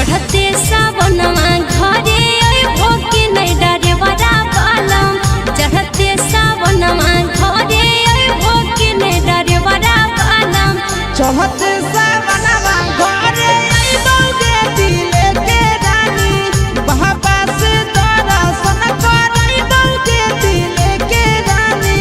चढ़ते सावनमा घरे अइबो कि नै डरेवरा बालम चढ़ते सावनमा घरे अइबो कि नै डरेवरा बालम चढ़ते सावनमा घरे अइबो गे दिले के रानी बाबा से दर्शन करइबो गे दिले के रानी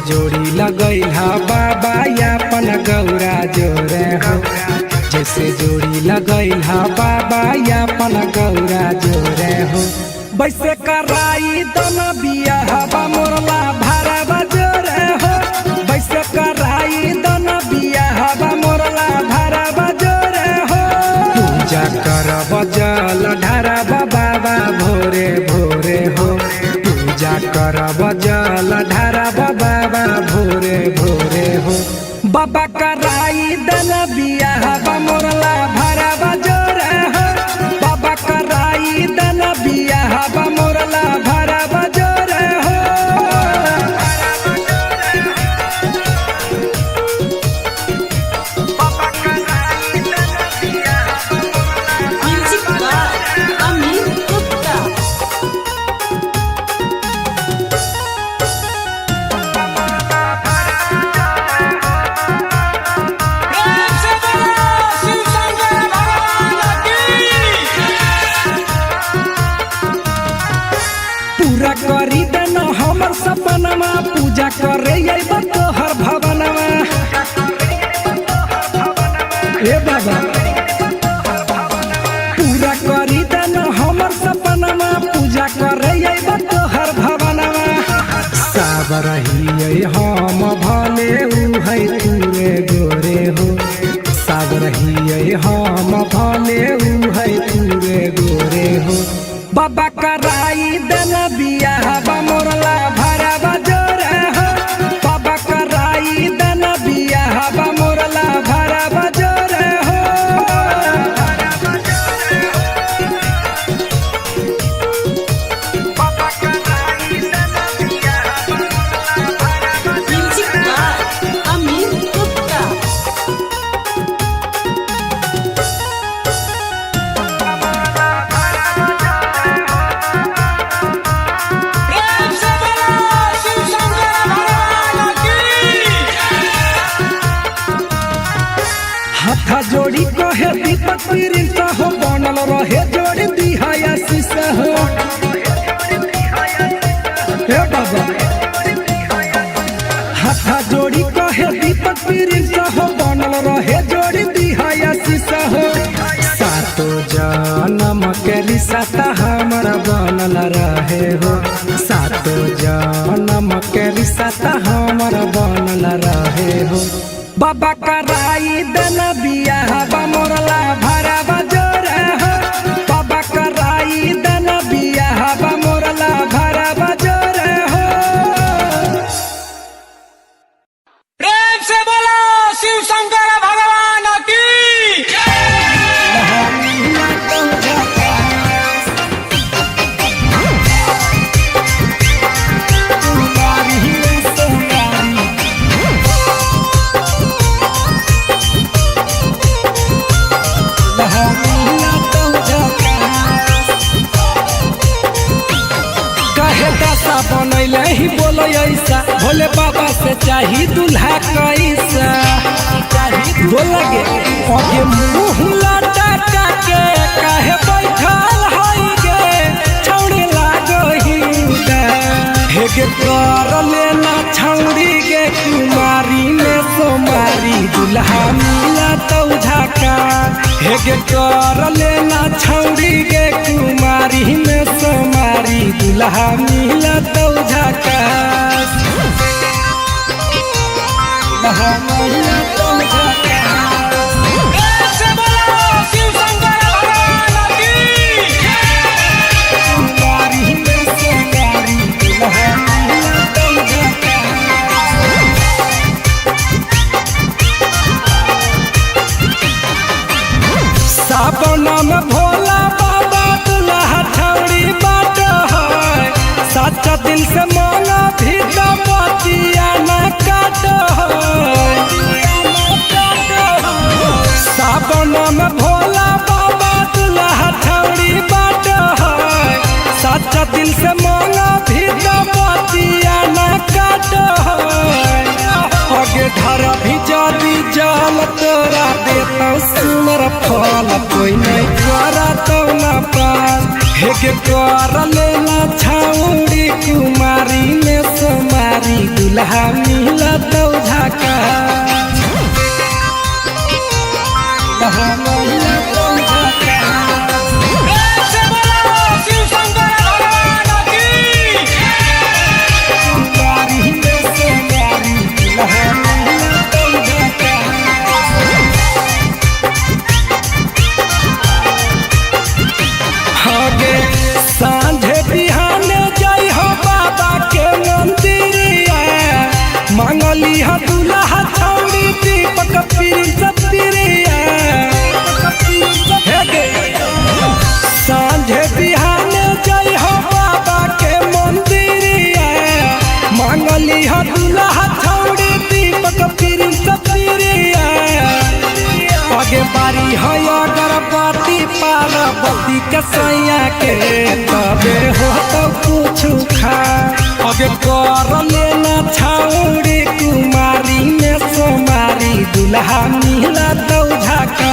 जोड़ी लगैला बाबा यापन गौरा जोरे हो जैसे जोड़ी लगैला बाबा यापन गौरा जोरे हो वैसे कराई दन बियाह मोरला भारा जोरे हो वैसे कराई दन बियाह मोरला भारा जोरे हो पूजा करब जल ढारब बाबा भोरे भोरे हो पूजा करब जल ढारब बाबा भोरे भोरे हो बाबा कराई दन बियाह मोरला भारा जोरे हो बाबा कराई दन बियाह मोरला भारा जोरे हो बाबा कराई दन बियाह म्यूजिक बाय अमित गुप्ता करी देन हमर सपनमा पूजा करे तोहर भवनमा ए बाबा पूरा करी देन हमर सपनमा पूजा करे तोहर भवनमा सब रही हम भले उ है तूरे गोरे हो सब रही हम भले उ है तूरे गोरे हो बाबा कराई दन बियाह मोरला भारा जोरे हो हो हे बाबा हाथा जोड़ी कहे दीपक प्रिंस हो बनल रहे जोड़ी दिहाया शीशा हो सातो जन्म के रिश्ता हमारा बनल रहे हो सातो जन्म के रिश्ता हमारा बनल रहे हो बाबा कराई देना बियाह मोरला भरा बजोर हो बाबा कराई देना बियाह मोरला भरा बजोर हो प्रेम से बोलो शिव शंकर भगवान की बनैले ही बोलो ऐसा भोले बाबा से चाही दूल्हा कैसा बोला गे आगे मुँह लटा के काहे बैठल हई गे छौड़ी लागही हे गे कर लेना छौड़ी गे कुमारी में सोमारी दूल्हा मिला तो झका हे गे कर लेना छौड़ी गे कुमारी में सोमारी दूल्हा मिला तो झका दूल्हा मिला तो झका प्रेम से बोलो शिव शंकर भगवान की कुमारी में सोमारी दूल्हा मिला तो झका सावन में भोला बाबा दूल्हा छौड़ी बाट है सच्चा दिल से मांगा भी तो बतिया न काट सावन में भोला बाबा दूल्हा छौड़ी बाट है सच्चा दिल से मांगा भी तो बतिया न काट आगे धर भी जादी जाल तोरा देता सुनर फल कोई नहीं करा तो न पास हे गे कर लेना छौड़ी कुमारी में सोमारी दूल्हा मिला तो झका दूल्हा मिला तो झका प्रेम से बोलो शिव शंकर भगवान की कुमारी में सोमारी दूल्हा मिला तो झका आगे सांझे बिहान जय हो बाबा के मंदिरिया मांगली हा दूल्हा छौड़ी दीपक प्रिंस प्रिया सांझे बिहान जय हो बाबा के मंदिरिया मांगली हा दूल्हा छौड़ी दीपक प्रिंस प्रिया आगे बारी है अगरबत्ती पार्वती के सैया के तबे हो तो कुछ खा आगे कर लेना छौड़ी कुमारी में सोमारी दूल्हा मिला तो झका